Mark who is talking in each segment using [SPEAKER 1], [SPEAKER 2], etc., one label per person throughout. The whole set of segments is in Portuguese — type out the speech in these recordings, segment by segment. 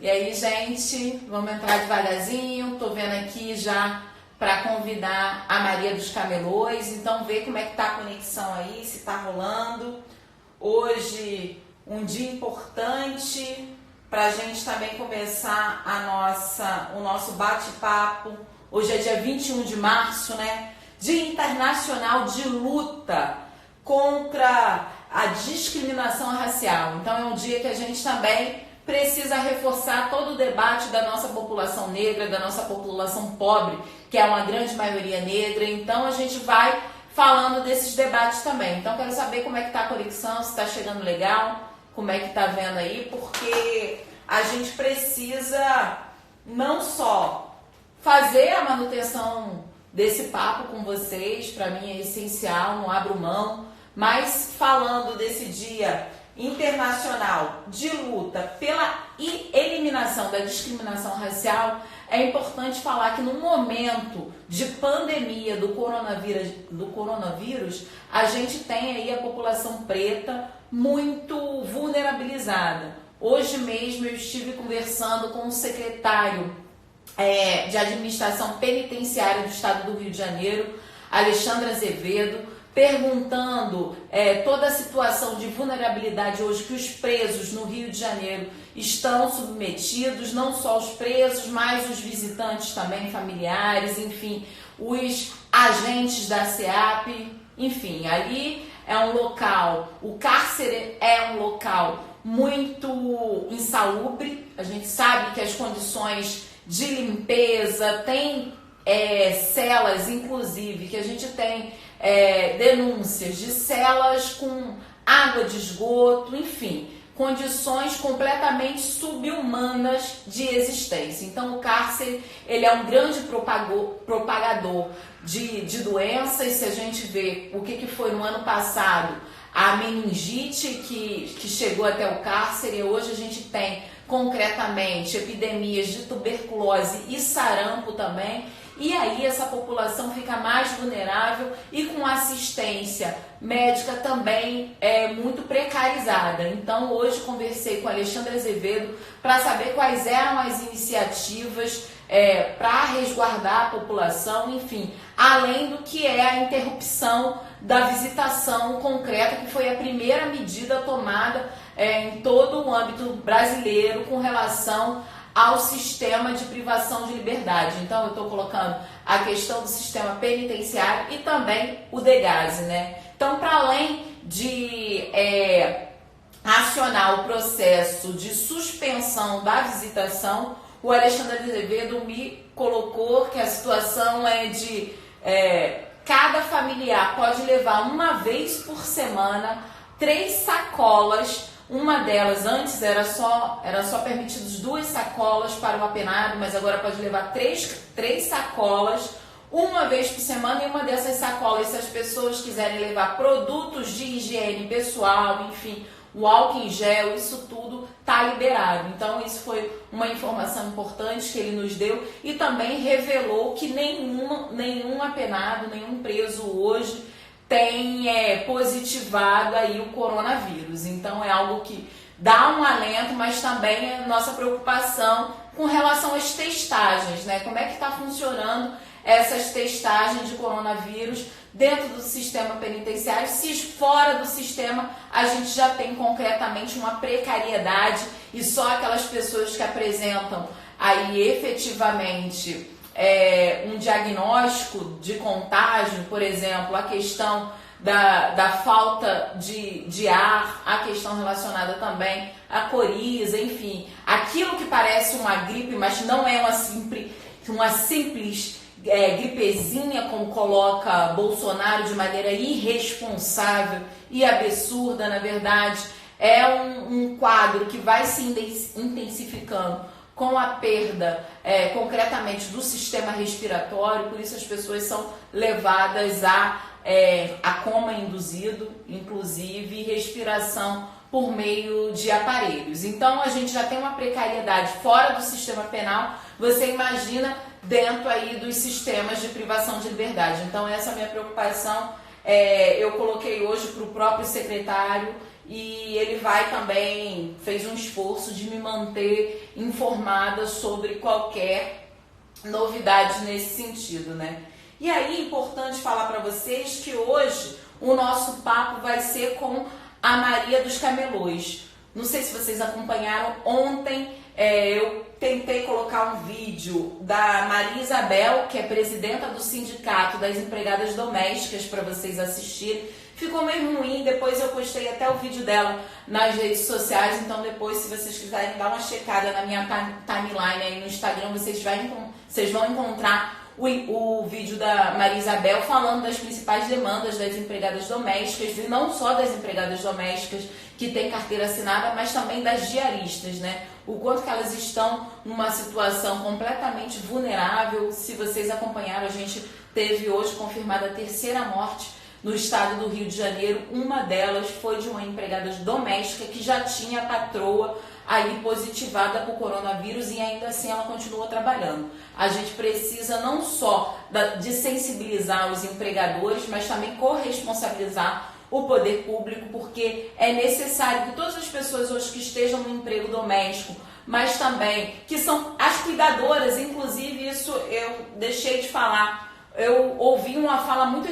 [SPEAKER 1] E aí, gente, vamos entrar devagarzinho. Tô vendo aqui já para convidar a Maria dos Camelôs. Então, ver como é que tá a conexão aí, se tá rolando. Hoje, um dia importante para a gente também começar o nosso bate-papo. Hoje é dia 21 de março, né? Dia Internacional de Luta contra a discriminação racial. Então, é um dia que a gente também precisa reforçar todo o debate da nossa população negra, da nossa população pobre, que é uma grande maioria negra. Então, a gente vai falando desses debates também. Então, quero saber como é que tá a conexão, se está chegando legal, como é que tá vendo aí, porque a gente precisa não só fazer a manutenção desse papo com vocês, para mim é essencial, não abro mão, mas falando desse dia internacional de luta pela eliminação da discriminação racial, é importante falar que no momento de pandemia do coronavírus, a gente tem aí a população preta muito vulnerabilizada. Hoje mesmo eu estive conversando com o secretário de Administração Penitenciária do Estado do Rio de Janeiro, Alexandre Azevedo, perguntando toda a situação de vulnerabilidade hoje que os presos no Rio de Janeiro estão submetidos, não só os presos, mas os visitantes também, familiares, enfim, os agentes da SEAP, enfim, ali é um local, o cárcere é um local muito insalubre, a gente sabe que as condições de limpeza, tem celas, inclusive, que a gente tem denúncias de celas com água de esgoto, enfim, condições completamente subhumanas de existência. Então o cárcere, ele é um grande propagador de doenças. Se a gente vê o que foi no ano passado, a meningite que chegou até o cárcere, hoje a gente tem concretamente epidemias de tuberculose e sarampo também. E aí essa população fica mais vulnerável e com assistência médica também muito precarizada. Então hoje conversei com Alexandre Azevedo para saber quais eram as iniciativas para resguardar a população, enfim, além do que é a interrupção da visitação concreta, que foi a primeira medida tomada em todo o âmbito brasileiro com relação ao sistema de privação de liberdade. Então eu estou colocando a questão do sistema penitenciário e também o DEGASE, né? Então, para além de acionar o processo de suspensão da visitação, o Alexandre Azevedo me colocou que a situação é de cada familiar pode levar uma vez por semana 3 sacolas. Uma delas, antes era só permitidos 2 sacolas para o apenado, mas agora pode levar 3 sacolas uma vez por semana. E uma dessas sacolas, se as pessoas quiserem levar produtos de higiene pessoal, enfim, o álcool em gel, isso tudo está liberado. Então isso foi uma informação importante que ele nos deu e também revelou que nenhum apenado, nenhum preso hoje tem positivado aí o coronavírus. Então é algo que dá um alento, mas também é nossa preocupação com relação às testagens, né? Como é que está funcionando essas testagens de coronavírus dentro do sistema penitenciário, se fora do sistema a gente já tem concretamente uma precariedade e só aquelas pessoas que apresentam aí efetivamente um diagnóstico de contágio, por exemplo, a questão da falta de ar, a questão relacionada também à coriza, enfim, aquilo que parece uma gripe, mas não é uma simples gripezinha, como coloca Bolsonaro de maneira irresponsável e absurda. Na verdade, é um quadro que vai se intensificando com a perda concretamente do sistema respiratório, por isso as pessoas são levadas a coma induzido, inclusive respiração por meio de aparelhos. Então a gente já tem uma precariedade fora do sistema penal, você imagina dentro aí dos sistemas de privação de liberdade. Então essa é a minha preocupação, eu coloquei hoje para o próprio secretário e ele vai também, fez um esforço de me manter informada sobre qualquer novidade nesse sentido, né? E aí, é importante falar para vocês que hoje o nosso papo vai ser com a Maria dos Camelôs. Não sei se vocês acompanharam ontem, eu tentei colocar um vídeo da Maria Isabel, que é presidenta do Sindicato das Empregadas Domésticas, para vocês assistirem. Ficou meio ruim, depois eu postei até o vídeo dela nas redes sociais, então depois, se vocês quiserem dar uma checada na minha timeline aí no Instagram, vocês vão encontrar o vídeo da Maria Isabel falando das principais demandas das empregadas domésticas, e não só das empregadas domésticas que têm carteira assinada, mas também das diaristas, né? O quanto que elas estão numa situação completamente vulnerável. Se vocês acompanharam, a gente teve hoje confirmada a terceira morte no estado do Rio de Janeiro. Uma delas foi de uma empregada doméstica que já tinha a patroa aí positivada por coronavírus e ainda assim ela continua trabalhando. A gente precisa não só de sensibilizar os empregadores, mas também corresponsabilizar o poder público, porque é necessário que todas as pessoas hoje que estejam no emprego doméstico, mas também que são as cuidadoras, inclusive isso eu deixei de falar, eu ouvi uma fala muito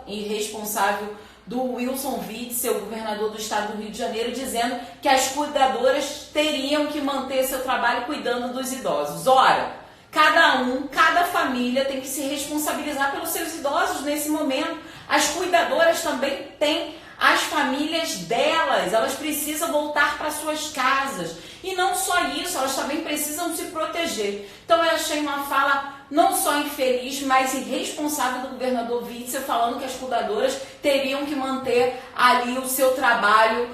[SPEAKER 1] irresponsável do Wilson Witzel, governador do estado do Rio de Janeiro, dizendo que as cuidadoras teriam que manter seu trabalho cuidando dos idosos. Ora, cada família tem que se responsabilizar pelos seus idosos nesse momento. As cuidadoras também têm as famílias delas, elas precisam voltar para suas casas. E não só isso, elas também precisam se proteger. Então eu achei uma fala não só infeliz, mas irresponsável do governador Witzel, falando que as cuidadoras teriam que manter ali o seu trabalho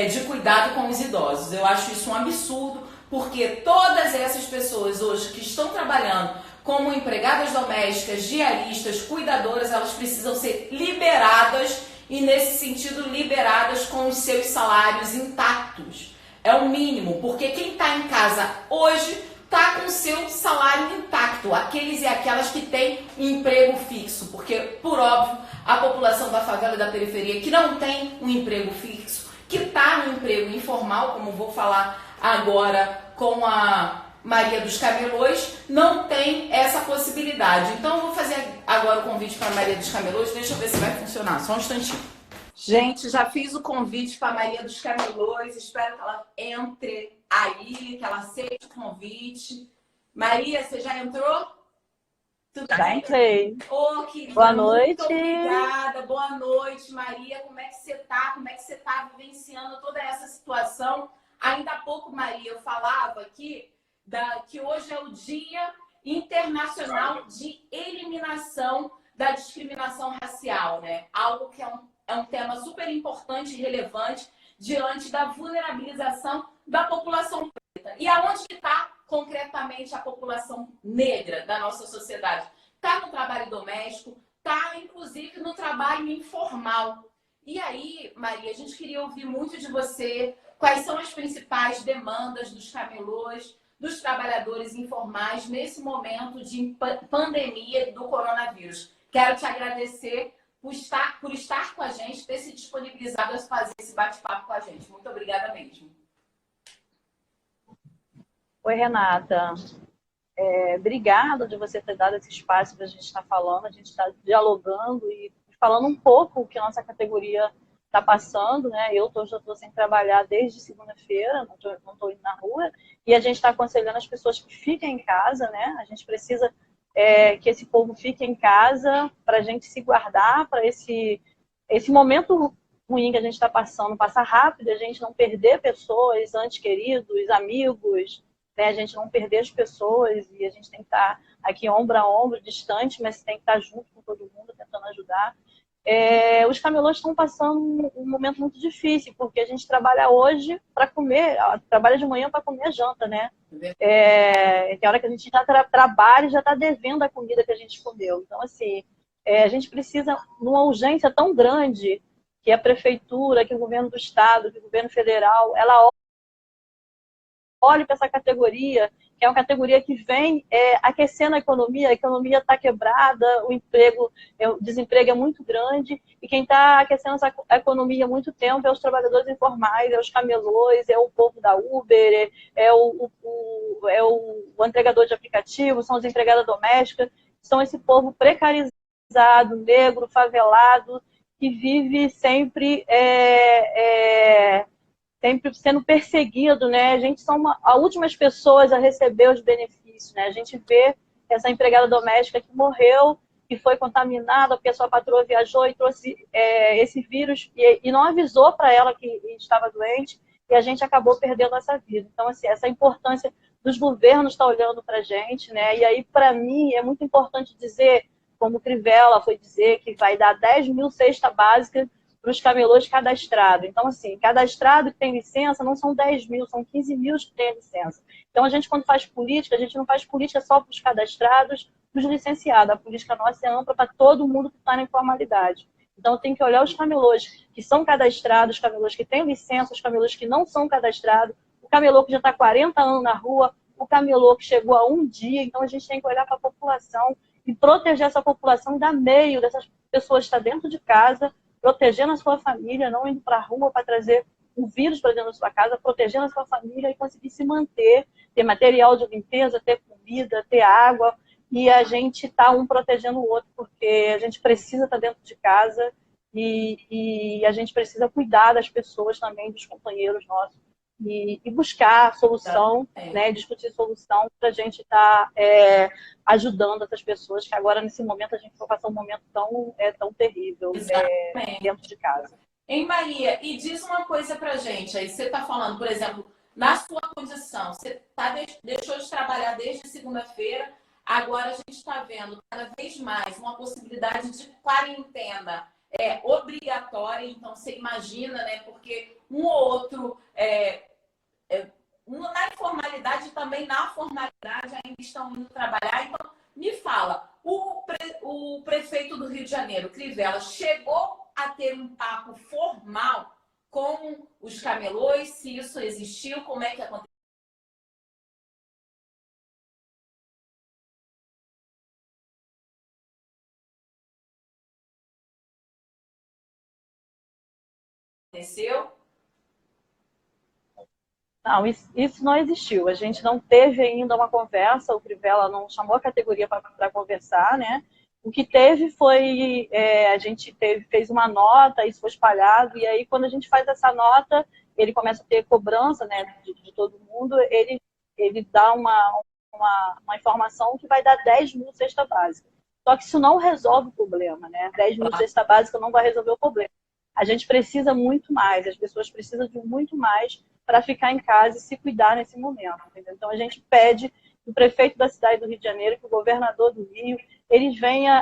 [SPEAKER 1] de cuidado com os idosos. Eu acho isso um absurdo, porque todas essas pessoas hoje que estão trabalhando como empregadas domésticas, diaristas, cuidadoras, elas precisam ser liberadas e, nesse sentido, liberadas com os seus salários intactos. É o mínimo, porque quem está em casa hoje está com o seu salário intacto, aqueles e aquelas que têm um emprego fixo, porque, por óbvio, a população da favela e da periferia que não tem um emprego fixo, que está no emprego informal, como vou falar agora com a Maria dos Camelôs, não tem essa possibilidade. Então, eu vou fazer agora o convite para a Maria dos Camelôs, deixa eu ver se vai funcionar, só um instantinho. Gente, já fiz o convite para a Maria dos Camelôs, espero que ela entre aí, que ela aceite o convite. Maria, você já entrou? Tudo
[SPEAKER 2] Já
[SPEAKER 1] bem?
[SPEAKER 2] entrei.
[SPEAKER 1] Ô, querida,
[SPEAKER 2] Boa noite.
[SPEAKER 1] muito obrigada. Boa noite, Maria. Como é que você está? Como é que você está vivenciando toda essa situação? Ainda há pouco, Maria, eu falava aqui que hoje é o Dia Internacional de Eliminação da Discriminação Racial, né? Algo que é um tema super importante e relevante diante da vulnerabilização da população preta. E aonde está concretamente a população negra da nossa sociedade? Está no trabalho doméstico, está inclusive no trabalho informal. E aí, Maria, a gente queria ouvir muito de você quais são as principais demandas dos camelôs, dos trabalhadores informais nesse momento de pandemia do coronavírus. Quero te agradecer por estar com a gente, ter se disponibilizado a fazer esse bate-papo com a gente. Muito obrigada mesmo.
[SPEAKER 2] Oi, Renata. Obrigada de você ter dado esse espaço para a gente estar falando, a gente está dialogando e falando um pouco o que a nossa categoria está passando, né? Já estou sem trabalhar desde segunda-feira, não estou indo na rua, e a gente está aconselhando as pessoas que fiquem em casa, né? A gente precisa que esse povo fique em casa para a gente se guardar, para esse momento ruim que a gente está passando, passar rápido, a gente não perder pessoas, entes queridos, amigos, né? A gente não perder as pessoas e a gente tem que estar aqui ombro a ombro, distante, mas tem que estar junto com todo mundo, tentando ajudar. Os camelôs estão passando um momento muito difícil, porque a gente trabalha hoje para comer, trabalha de manhã para comer a janta, né? Tem hora que a gente já trabalha e já está devendo a comida que a gente comeu. Então, assim, a gente precisa, numa urgência tão grande, que a prefeitura, que o governo do estado, que o governo federal, ela olhe para essa categoria, que é uma categoria que vem aquecendo a economia está quebrada, o desemprego é muito grande, e quem está aquecendo essa economia há muito tempo é os trabalhadores informais, é os camelôs, é o povo da Uber, o entregador de aplicativo, são as empregadas domésticas, são esse povo precarizado, negro, favelado, que vive sempre sendo perseguido, né? A gente são as últimas pessoas a receber os benefícios, né? A gente vê essa empregada doméstica que morreu, que foi contaminada, porque a sua patroa viajou e trouxe esse vírus e não avisou para ela que estava doente, e a gente acabou perdendo essa vida. Então, assim, essa importância dos governos estar olhando para a gente, né? E aí, para mim, é muito importante dizer, como o Crivella foi dizer, que vai dar 10 mil cesta básica para os camelôs cadastrados. Então, assim, cadastrado que tem licença não são 10 mil, são 15 mil que tem licença. Então, a gente, quando faz política, a gente não faz política só para os cadastrados, para os licenciados. A política nossa é ampla para todo mundo que está na informalidade. Então, tem que olhar os camelôs que são cadastrados, os camelôs que têm licença, os camelôs que não são cadastrados, o camelô que já está 40 anos na rua, o camelô que chegou a um dia. Então, a gente tem que olhar para a população e proteger essa população e dar meio dessas pessoas que estão dentro de casa, protegendo a sua família, não indo para a rua para trazer o vírus para dentro da sua casa, protegendo a sua família e conseguir se manter, ter material de limpeza, ter comida, ter água, e a gente tá um protegendo o outro, porque a gente precisa estar dentro de casa e a gente precisa cuidar das pessoas também, dos companheiros nossos, e buscar solução, né, discutir solução para a gente estar ajudando essas pessoas, que agora, nesse momento, a gente vai passar um momento tão terrível dentro de casa.
[SPEAKER 1] Hein, Maria? E diz uma coisa pra gente. Aí você está falando, por exemplo, na sua condição, você deixou de trabalhar desde segunda-feira, agora a gente está vendo cada vez mais uma possibilidade de quarentena obrigatória, então você imagina, né? Porque um ou outro na informalidade e também na formalidade ainda estão indo trabalhar. Então, me fala, o prefeito do Rio de Janeiro, Crivella, chegou a ter um papo formal com os camelôs, se isso existiu, como é que aconteceu?
[SPEAKER 2] Não, isso não existiu. A gente não teve ainda uma conversa, o Crivella não chamou a categoria para conversar, né? O que teve foi, a gente fez uma nota, isso foi espalhado, e aí quando a gente faz essa nota, ele começa a ter cobrança, né, de todo mundo, ele dá uma informação que vai dar 10 mil cesta básica. Só que isso não resolve o problema, né? 10 mil cesta básica não vai resolver o problema. A gente precisa muito mais, as pessoas precisam de muito mais para ficar em casa e se cuidar nesse momento. Entendeu? Então, a gente pede que o prefeito da cidade do Rio de Janeiro, que o governador do Rio, eles venham...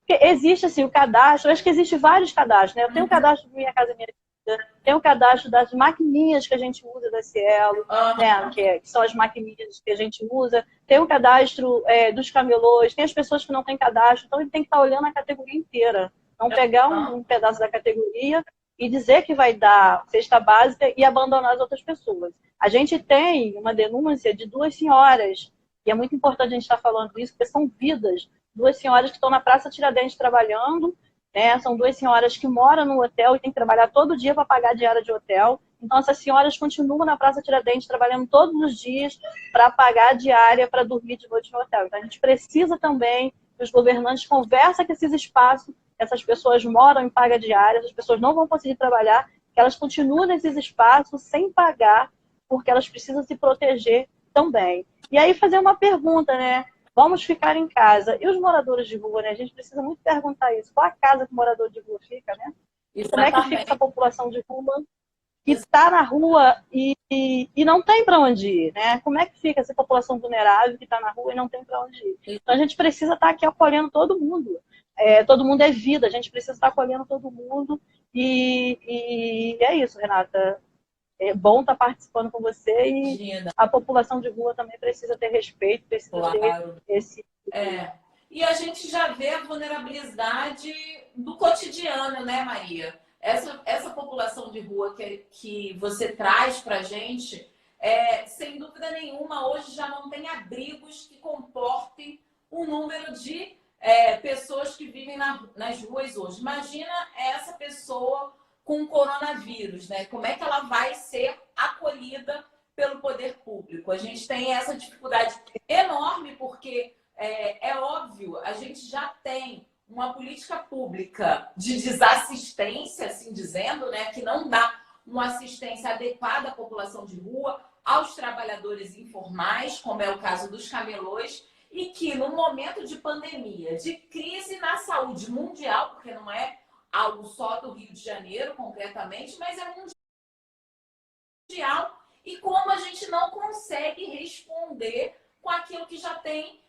[SPEAKER 2] Existe, assim, o cadastro, acho que existe vários cadastros, né? Eu tenho o cadastro do Minha Casa Minha Vida, tenho o cadastro das maquininhas que a gente usa da Cielo, né? Que são as maquininhas que a gente usa, tem o cadastro dos camelôs, tem as pessoas que não têm cadastro, então ele tem que estar olhando a categoria inteira, não pegar um pedaço da categoria e dizer que vai dar cesta básica e abandonar as outras pessoas. A gente tem uma denúncia de 2 senhoras, e é muito importante a gente estar falando isso, porque são vidas, 2 senhoras que estão na Praça Tiradentes trabalhando, né? São 2 senhoras que moram no hotel e têm que trabalhar todo dia para pagar a diária de hotel. Então, essas senhoras continuam na Praça Tiradentes trabalhando todos os dias para pagar a diária para dormir de noite no hotel. Então, a gente precisa também que os governantes conversem com esses espaços. Essas pessoas moram em paga diária, essas pessoas não vão conseguir trabalhar, que elas continuam nesses espaços sem pagar, porque elas precisam se proteger também. E aí fazer uma pergunta, né? Vamos ficar em casa. E os moradores de rua, né? A gente precisa muito perguntar isso. Qual a casa que o morador de rua fica, né? E como é que fica essa população de rua que está na rua e não tem para onde ir, né? Como é que fica essa população vulnerável que está na rua e não tem para onde ir? Então a gente precisa estar aqui acolhendo mundo. Todo mundo é vida, a gente precisa estar acolhendo todo mundo. E é isso, Renata. É bom estar participando com você e Gina. A população de rua também precisa ter respeito, precisa ter esse...
[SPEAKER 1] E a gente já vê a vulnerabilidade do cotidiano, né, Maria? Essa população de rua que você traz para a gente, sem dúvida nenhuma, hoje já não tem abrigos que comportem o número de pessoas que vivem nas ruas hoje. Imagina essa pessoa com coronavírus, né? Como é que ela vai ser acolhida pelo poder público? A gente tem essa dificuldade enorme porque é óbvio, a gente já tem uma política pública de desassistência, assim dizendo, né, que não dá uma assistência adequada à população de rua, aos trabalhadores informais, como é o caso dos camelôs, e que no momento de pandemia, de crise na saúde mundial, porque não é algo só do Rio de Janeiro, concretamente, mas é mundial, e como a gente não consegue responder com aquilo que já tem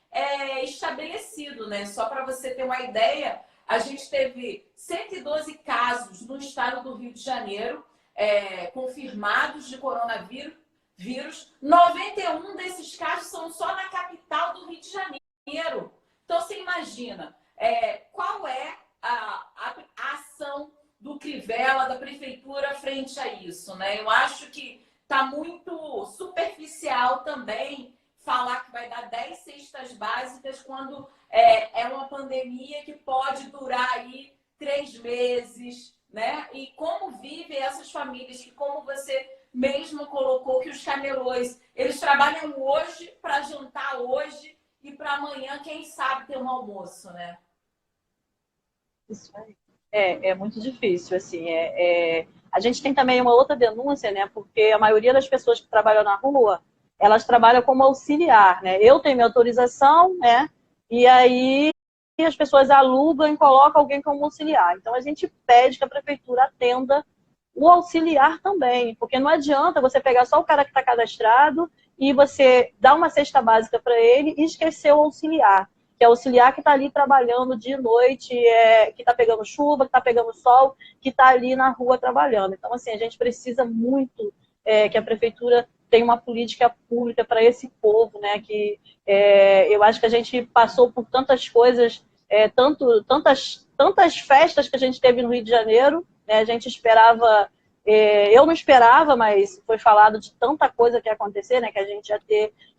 [SPEAKER 1] estabelecido, né? Só para você ter uma ideia, a gente teve 112 casos no estado do Rio de Janeiro confirmados de coronavírus. 91 desses casos são só na capital do Rio de Janeiro. Então, você imagina qual é a ação do Crivella, da prefeitura, frente a isso, né? Eu acho que está muito superficial também falar que vai dar 10 cestas básicas quando é uma pandemia que pode durar aí 3 meses, né? E como vivem essas famílias que, como você mesmo colocou, que os camelôs, eles trabalham hoje para jantar hoje e para amanhã, quem sabe, ter um almoço, né?
[SPEAKER 2] Isso aí. É muito difícil, assim. A gente tem também uma outra denúncia, né? Porque a maioria das pessoas que trabalham na rua, elas trabalham como auxiliar, né? Eu tenho minha autorização, né? E aí as pessoas alugam e colocam alguém como auxiliar. Então a gente pede que a prefeitura atenda o auxiliar também, porque não adianta você pegar só o cara que está cadastrado e você dar uma cesta básica para ele e esquecer o auxiliar, que é o auxiliar que está ali trabalhando de noite, que está pegando chuva, que está pegando sol, que está ali na rua trabalhando. Então, assim, a gente precisa muito que a prefeitura tenha uma política pública para esse povo, né? Que eu acho que a gente passou por tantas coisas, tantas festas que a gente teve no Rio de Janeiro, né? A gente esperava, eu não esperava, mas foi falado de tanta coisa que ia acontecer, né? Que a gente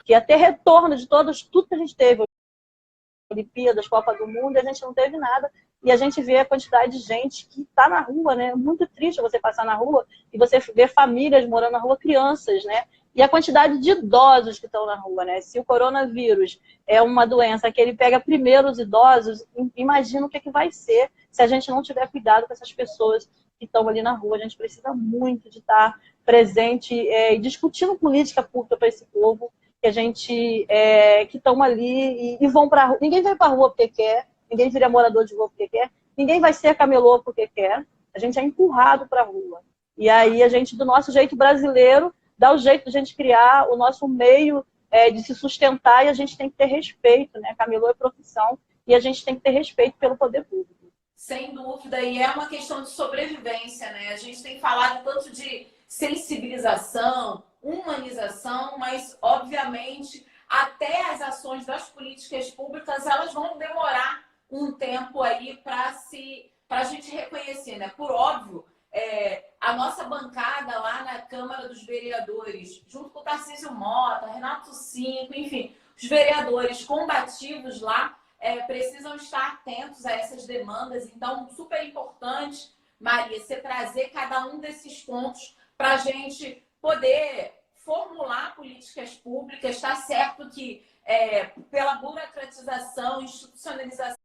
[SPEAKER 2] ia ter retorno de tudo que a gente teve. Olimpíadas, Copa do Mundo, e a gente não teve nada. E a gente vê a quantidade de gente que está na rua, né? É muito triste você passar na rua e você ver famílias morando na rua, crianças, né? E a quantidade de idosos que estão na rua, né? Se o coronavírus é uma doença que ele pega primeiro os idosos, imagina o que vai ser se a gente não tiver cuidado com essas pessoas que estão ali na rua. A gente precisa muito de estar presente e discutindo política pública para esse povo, que a gente que estão ali e vão para a rua. Ninguém vai para a rua porque quer, ninguém vira morador de rua porque quer, ninguém vai ser camelô porque quer. A gente é empurrado para a rua. E aí a gente, do nosso jeito brasileiro, dá o jeito de a gente criar o nosso meio de se sustentar, e a gente tem que ter respeito, né? Camelô é profissão e a gente tem que ter respeito pelo poder público.
[SPEAKER 1] Sem dúvida, e é uma questão de sobrevivência, né? A gente tem falado tanto de sensibilização, humanização, mas, obviamente, até as ações das políticas públicas, elas vão demorar um tempo aí para a gente reconhecer, né? Por óbvio, a nossa bancada lá na Câmara dos Vereadores, junto com o Tarcísio Mota, Renato Cinco, enfim, os vereadores combativos lá, precisam estar atentos a essas demandas. Então, super importante, Maria, você trazer cada um desses pontos para a gente poder formular políticas públicas. Está certo que pela burocratização, institucionalização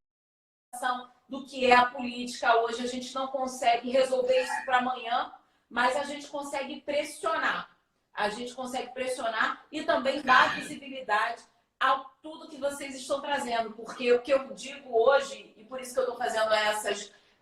[SPEAKER 1] do que é a política hoje, a gente não consegue resolver isso para amanhã, mas a gente consegue pressionar. A gente consegue pressionar e também dar visibilidade a tudo que vocês estão trazendo, porque o que eu digo hoje, e por isso que eu estou fazendo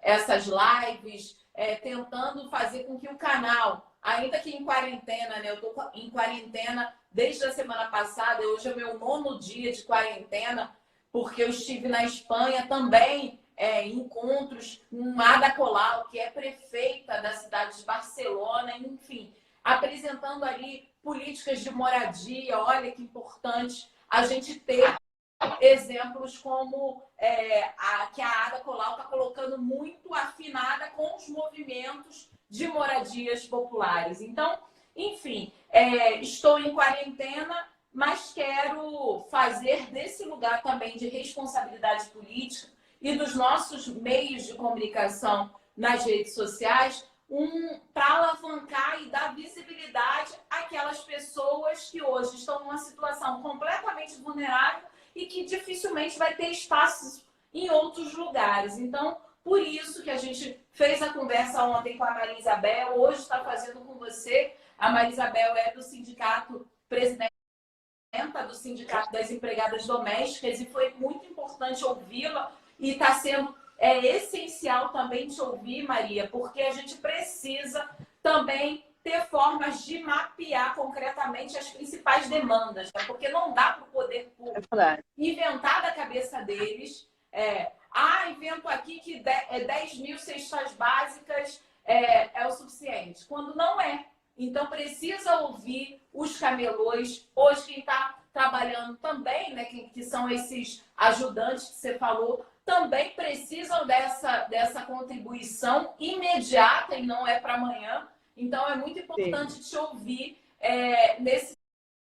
[SPEAKER 1] essas lives, tentando fazer com que o canal, ainda que em quarentena, né, eu estou em quarentena desde a semana passada, hoje é o meu 9º dia de quarentena, porque eu estive na Espanha também, em encontros com Ada Colau, que é prefeita da cidade de Barcelona, enfim, apresentando ali políticas de moradia. Olha que importante a gente ter exemplos como que a Ada Colau está colocando muito afinada com os movimentos de moradias populares. Então, Enfim, estou em quarentena, mas quero fazer desse lugar também de responsabilidade política e dos nossos meios de comunicação nas redes sociais para alavancar e dar visibilidade àquelas pessoas que hoje estão numa situação completamente vulnerável e que dificilmente vai ter espaços em outros lugares. Então, por isso que a gente fez a conversa ontem com a Maria Isabel, hoje está fazendo com você. A Maria Isabel é do sindicato, presidenta do Sindicato das Empregadas Domésticas, e foi muito importante ouvi-la, e está sendo essencial também te ouvir, Maria, porque a gente precisa também ter formas de mapear concretamente as principais demandas, né? Porque não dá para o poder público inventar da cabeça deles, invento aqui que 10 mil cestas básicas é o suficiente, quando não é. Então, precisa ouvir os camelôs. Hoje, quem está trabalhando também, né, que são esses ajudantes que você falou, também precisam dessa contribuição imediata e não é para amanhã. Então, é muito importante te ouvir nesse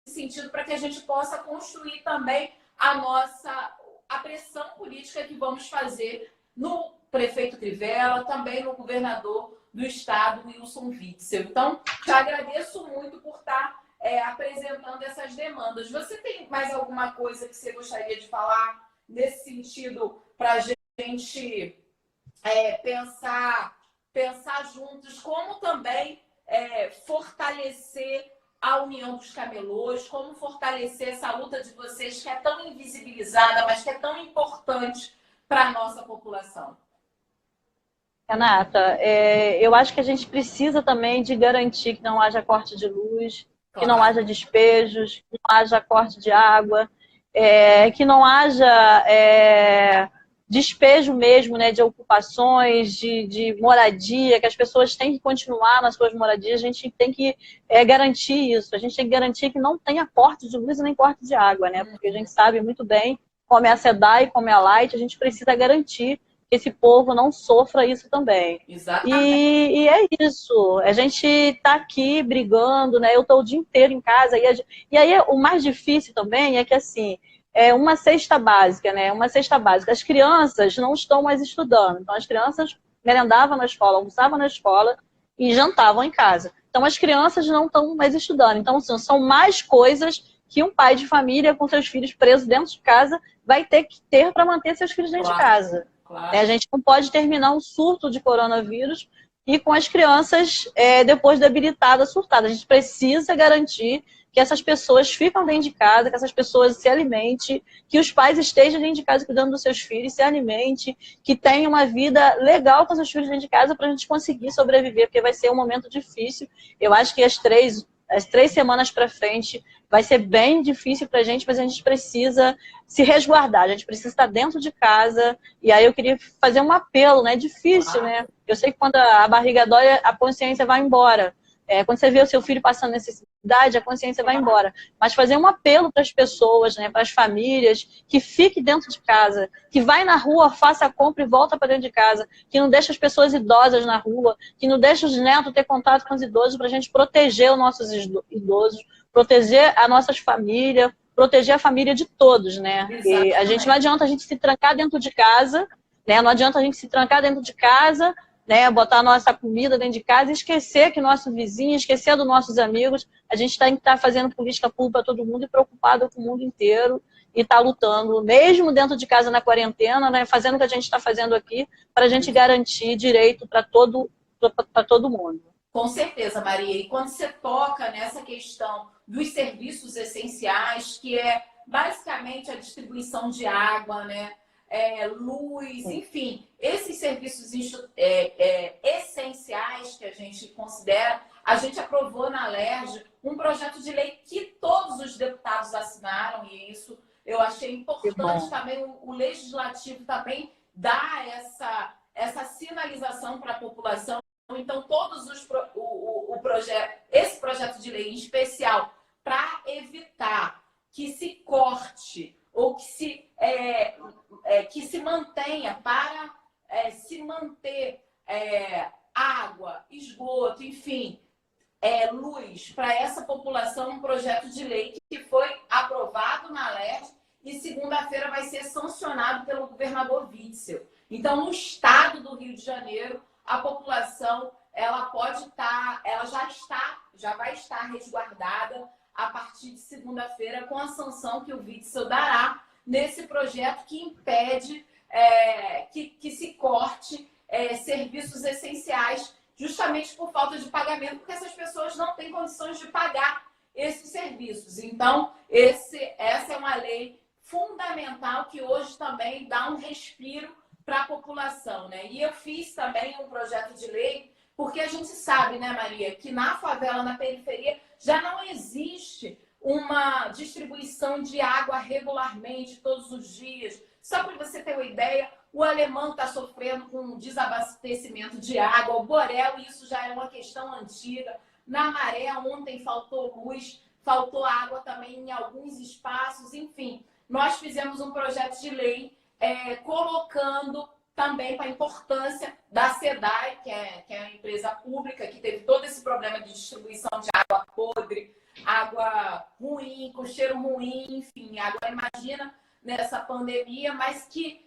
[SPEAKER 1] sentido para que a gente possa construir também a pressão política que vamos fazer no prefeito Crivella, também no governador do estado, Wilson Witzel. Então, te agradeço muito por estar apresentando essas demandas. Você tem mais alguma coisa que você gostaria de falar nesse sentido para a gente pensar juntos como também fortalecer a união dos camelôs, como fortalecer essa luta de vocês que é tão invisibilizada, mas que é tão importante para a nossa população?
[SPEAKER 2] Renata, eu acho que a gente precisa também de garantir que não haja corte de luz, que não haja despejos, que não haja corte de água, que não haja despejo mesmo, né, de ocupações, de moradia, que as pessoas têm que continuar nas suas moradias. A gente tem que garantir isso, a gente tem que garantir que não tenha corte de luz e nem corte de água, né, porque a gente sabe muito bem como é a SEDAI, como é a Light, a gente precisa garantir que esse povo não sofra isso também. E é isso, a gente está aqui brigando, né? Eu estou o dia inteiro em casa, e aí o mais difícil também é que, assim, uma cesta básica, né? Uma cesta básica. As crianças não estão mais estudando, então as crianças merendavam na escola, almoçavam na escola e jantavam em casa. Então as crianças não estão mais estudando. Então, assim, são mais coisas que um pai de família com seus filhos presos dentro de casa vai ter que ter para manter seus filhos dentro de casa. Claro. A gente não pode terminar um surto de coronavírus e com as crianças depois debilitadas, surtadas. A gente precisa garantir que essas pessoas ficam dentro de casa, que essas pessoas se alimentem, que os pais estejam dentro de casa cuidando dos seus filhos, se alimentem, que tenham uma vida legal com seus filhos dentro de casa para a gente conseguir sobreviver, porque vai ser um momento difícil. Eu acho que as três semanas para frente vai ser bem difícil para a gente, mas a gente precisa se resguardar, a gente precisa estar dentro de casa. E aí eu queria fazer um apelo, né? É difícil, né? Eu sei que quando a barriga dói, a consciência vai embora. Quando você vê o seu filho passando necessidade, a consciência vai embora. Mas fazer um apelo para as pessoas, né, para as famílias, que fique dentro de casa, que vai na rua, faça a compra e volta para dentro de casa, que não deixa as pessoas idosas na rua, que não deixa os netos ter contato com os idosos, para a gente proteger os nossos idosos, proteger as nossas famílias, proteger a família de todos, né? E a gente não adianta a gente se trancar dentro de casa, né? Não adianta a gente se trancar dentro de casa, né, botar a nossa comida dentro de casa e esquecer que nosso vizinho, esquecer dos nossos amigos. A gente tem que estar fazendo política pública para todo mundo e preocupado com o mundo inteiro e estar lutando, mesmo dentro de casa na quarentena, né, fazendo o que a gente está fazendo aqui, para a gente garantir direito para todo mundo.
[SPEAKER 1] Com certeza, Maria. E quando você toca nessa questão dos serviços essenciais, que é basicamente a distribuição de água, né? Luz, enfim, esses serviços essenciais que a gente considera, a gente aprovou na LERJ um projeto de lei que todos os deputados assinaram, e isso eu achei importante também o legislativo também dar essa sinalização para a população. Então, esse projeto de lei em especial, para evitar que se corte ou que se mantenha para se manter água, esgoto, enfim, luz para essa população, um projeto de lei que foi aprovado na Alerj e segunda-feira vai ser sancionado pelo governador Witzel. Então, no estado do Rio de Janeiro, a população ela pode estar, ela já vai estar resguardada a partir de segunda-feira com a sanção que o Witzel dará nesse projeto que impede que se corte serviços essenciais justamente por falta de pagamento, porque essas pessoas não têm condições de pagar esses serviços. Então, essa é uma lei fundamental que hoje também dá um respiro para a população, né? E eu fiz também um projeto de lei, porque a gente sabe, né, Maria, que na favela, na periferia, já não existe uma distribuição de água regularmente, todos os dias. Só para você ter uma ideia, o Alemão está sofrendo com um desabastecimento de água, o Borel, isso já é uma questão antiga. Na Maré, ontem faltou luz, faltou água também em alguns espaços, enfim. Nós fizemos um projeto de lei colocando também para a importância da SEDAI, que é a empresa pública que teve todo esse problema de distribuição de água podre, água ruim, com cheiro ruim, enfim. Agora imagina nessa pandemia, mas que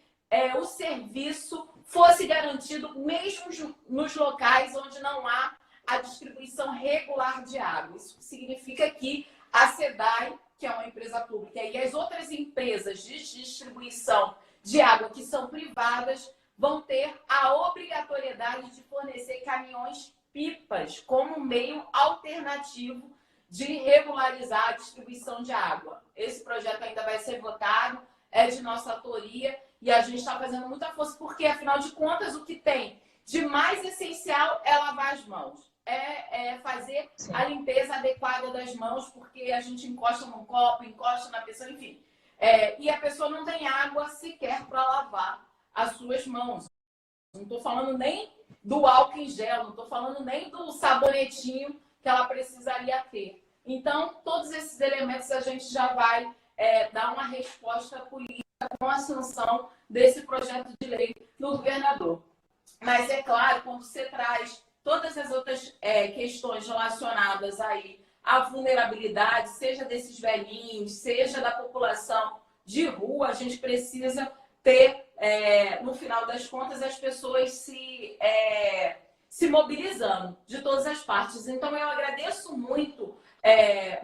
[SPEAKER 1] o serviço fosse garantido mesmo nos locais onde não há a distribuição regular de água. Isso significa que a SEDAI, que é uma empresa pública, e as outras empresas de distribuição de água que são privadas vão ter a obrigatoriedade de fornecer caminhões-pipas como meio alternativo de regularizar a distribuição de água. Esse projeto ainda vai ser votado, é de nossa autoria, e a gente está fazendo muita força, porque, afinal de contas, o que tem de mais essencial é lavar as mãos. Fazer a limpeza adequada das mãos, porque a gente encosta num copo, encosta na pessoa, enfim. E a pessoa não tem água sequer para lavar as suas mãos. Não estou falando nem do álcool em gel, não estou falando nem do sabonetinho que ela precisaria ter. Então, todos esses elementos a gente já vai dar uma resposta política com a sanção desse projeto de lei no governador. Mas é claro, quando você traz todas as outras questões relacionadas aí à vulnerabilidade, seja desses velhinhos, seja da população de rua, a gente precisa ter, no final das contas, as pessoas se mobilizando de todas as partes. Então, eu agradeço muito,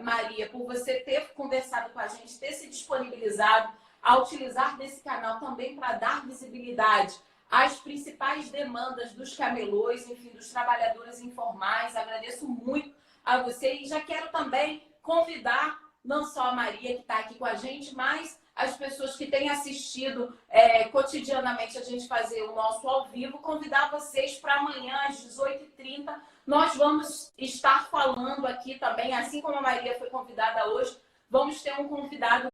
[SPEAKER 1] Maria, por você ter conversado com a gente, ter se disponibilizado a utilizar desse canal também para dar visibilidade às principais demandas dos camelôs, enfim, dos trabalhadores informais. Agradeço muito a você e já quero também convidar não só a Maria, que está aqui com a gente, mas as pessoas que têm assistido cotidianamente a gente fazer o nosso ao vivo, convidar vocês para amanhã às 18h30. Nós vamos estar falando aqui também, assim como a Maria foi convidada hoje, vamos ter um convidado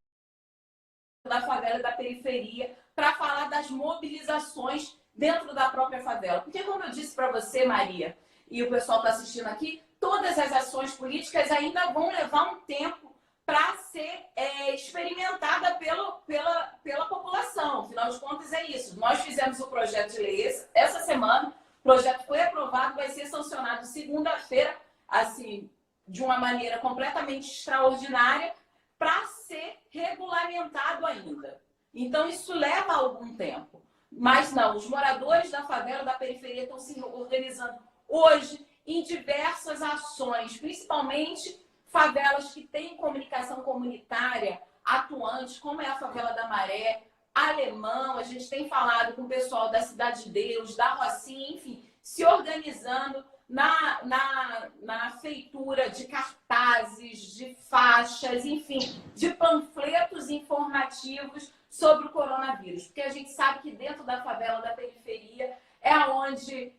[SPEAKER 1] da favela e da periferia para falar das mobilizações dentro da própria favela. Porque, como eu disse para você, Maria, e o pessoal está assistindo aqui, todas as ações políticas ainda vão levar um tempo para ser experimentada pela população. Afinal de contas, é isso. Nós fizemos o projeto de lei essa semana, o projeto foi aprovado, vai ser sancionado segunda-feira, assim, de uma maneira completamente extraordinária, para ser regulamentado ainda. Então, isso leva algum tempo. Mas não, os moradores da favela, da periferia, estão se organizando hoje em diversas ações, principalmente favelas que têm comunicação comunitária atuante, como é a favela da Maré, Alemão, a gente tem falado com o pessoal da Cidade de Deus, da Rocinha, enfim, se organizando na feitura de cartazes, de faixas, enfim, de panfletos informativos sobre o coronavírus. Porque a gente sabe que dentro da favela, da periferia, é onde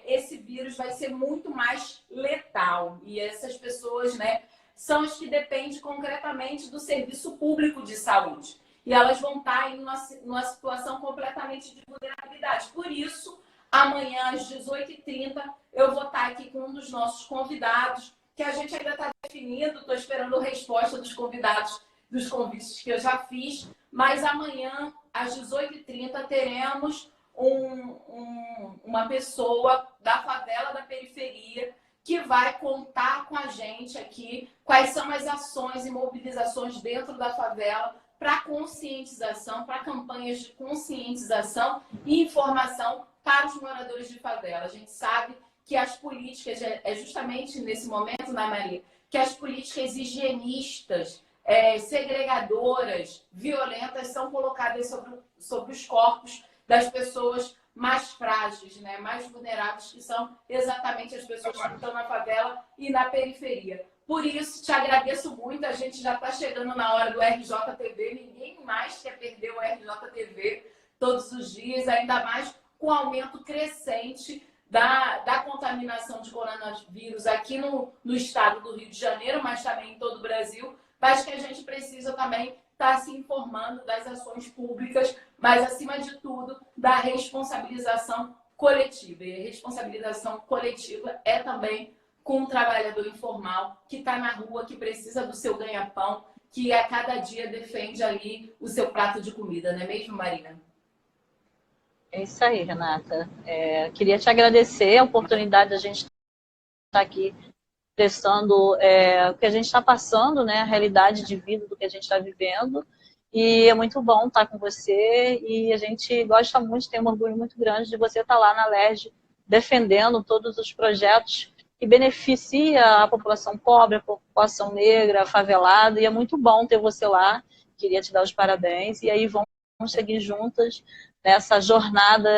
[SPEAKER 1] esse vírus vai ser muito mais letal. E essas pessoas, né, são as que dependem concretamente do serviço público de saúde. E elas vão estar aí numa situação completamente de vulnerabilidade. Por isso, amanhã, às 18h30, eu vou estar aqui com um dos nossos convidados, que a gente ainda está definindo, estou esperando a resposta dos convidados, dos convites que eu já fiz, mas amanhã, às 18h30, teremos uma pessoa da favela da periferia que vai contar com a gente aqui quais são as ações e mobilizações dentro da favela para conscientização, para campanhas de conscientização e informação para os moradores de favela. A gente sabe que as políticas, é justamente nesse momento, né, Maria, que as políticas higienistas, segregadoras, violentas, são colocadas sobre os corpos das pessoas mais frágeis, né, mais vulneráveis, que são exatamente as pessoas que estão na favela e na periferia. Por isso, te agradeço muito. A gente já está chegando na hora do RJTV. Ninguém mais quer perder o RJTV todos os dias, ainda mais com o aumento crescente da contaminação de coronavírus aqui no estado do Rio de Janeiro, mas também em todo o Brasil. Mas que a gente precisa também estar se informando das ações públicas, mas, acima de tudo, da responsabilização coletiva. E a responsabilização coletiva é também com o trabalhador informal que está na rua, que precisa do seu ganha-pão, que a cada dia defende ali o seu prato de comida, não é mesmo, Marina?
[SPEAKER 2] É isso aí, Renata. Queria te agradecer a oportunidade de a gente estar aqui prestando o que a gente está passando, né, a realidade de vida do que a gente está vivendo. E é muito bom estar com você, e a gente gosta muito, tem um orgulho muito grande de você estar lá na LERJ defendendo todos os projetos que beneficia a população pobre, a população negra, a favelada, e é muito bom ter você lá. Queria te dar os parabéns, e aí vamos seguir juntas nessa jornada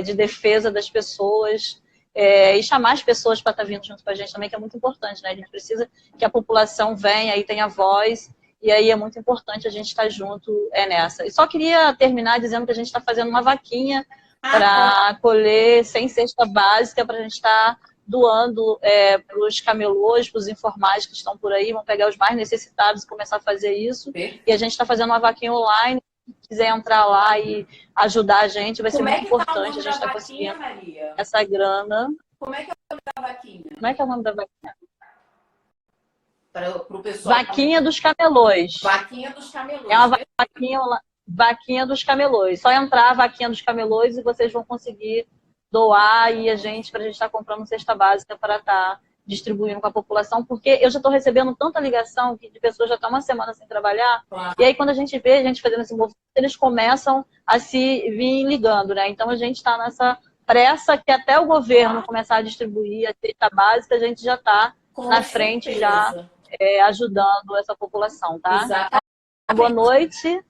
[SPEAKER 2] de defesa das pessoas, e chamar as pessoas para estar vindo junto com a gente também, que é muito importante, né? A gente precisa que a população venha e tenha voz, e aí é muito importante a gente estar junto nessa. E só queria terminar dizendo que a gente está fazendo uma vaquinha para colher 100 cesta básica, para a gente estar doando para os camelôs, para os informais que estão por aí, vão pegar os mais necessitados e começar a fazer isso. E a gente está fazendo uma vaquinha online. Se quiser entrar lá e ajudar a gente, vai ser muito importante. A gente está conseguindo essa grana.
[SPEAKER 1] Como é que é o nome da vaquinha?
[SPEAKER 2] Como é que é o nome da vaquinha?
[SPEAKER 1] Para o pessoal.
[SPEAKER 2] Vaquinha dos Camelôs.
[SPEAKER 1] Vaquinha dos Camelôs.
[SPEAKER 2] É uma vaquinha dos Camelôs. Só entrar Vaquinha dos Camelôs e vocês vão conseguir doar, e para a gente estar comprando cesta básica para estar distribuindo com a população, porque eu já estou recebendo tanta ligação de pessoas já estão uma semana sem trabalhar, claro. E aí quando a gente vê a gente fazendo esse movimento, eles começam a se vir ligando, né? Então a gente está nessa pressa que até o governo começar a distribuir a cesta básica, a gente já está na frente, já ajudando essa população, tá?
[SPEAKER 1] Exatamente.
[SPEAKER 2] Boa noite.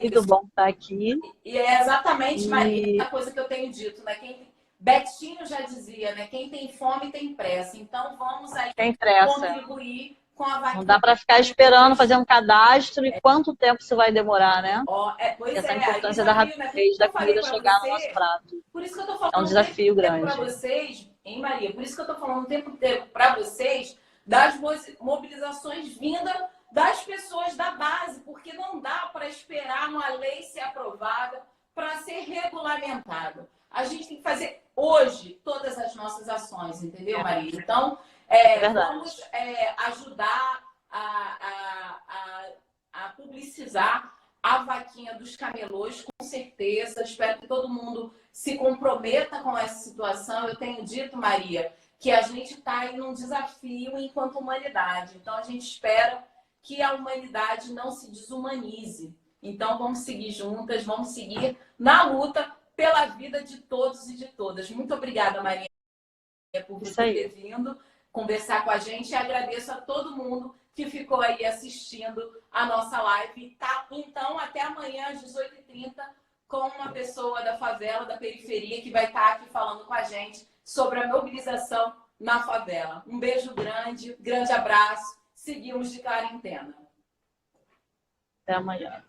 [SPEAKER 2] Muito bom estar aqui.
[SPEAKER 1] E é exatamente, Maria, a coisa que eu tenho dito, né? Betinho já dizia, né? Quem tem fome tem pressa. Então vamos aí contribuir com a vaquinha.
[SPEAKER 2] Não dá para ficar esperando fazer um cadastro, e quanto tempo isso vai demorar, né? Essa importância da rapidez da comida chegar no nosso prato.
[SPEAKER 1] Por isso que eu tô falando
[SPEAKER 2] é um desafio grande
[SPEAKER 1] para vocês, hein, Maria? Por isso que eu tô falando o tempo inteiro para vocês das mobilizações vindas das pessoas da base, porque não dá para esperar uma lei ser aprovada para ser regulamentada. A gente tem que fazer hoje todas as nossas ações, entendeu, Maria? Então, vamos ajudar a publicizar a vaquinha dos camelôs, com certeza. Espero que todo mundo se comprometa com essa situação. Eu tenho dito, Maria, que a gente está aí num desafio enquanto humanidade. Então, a gente espera que a humanidade não se desumanize. Então, vamos seguir juntas, vamos seguir na luta pela vida de todos e de todas. Muito obrigada, Maria, por você ter vindo conversar com a gente, e agradeço a todo mundo que ficou aí assistindo a nossa live. Tá? Então, até amanhã às 18h30, com uma pessoa da favela, da periferia, que vai estar aqui falando com a gente sobre a mobilização na favela. Um beijo grande, grande abraço. Seguimos de quarentena.
[SPEAKER 2] Até amanhã.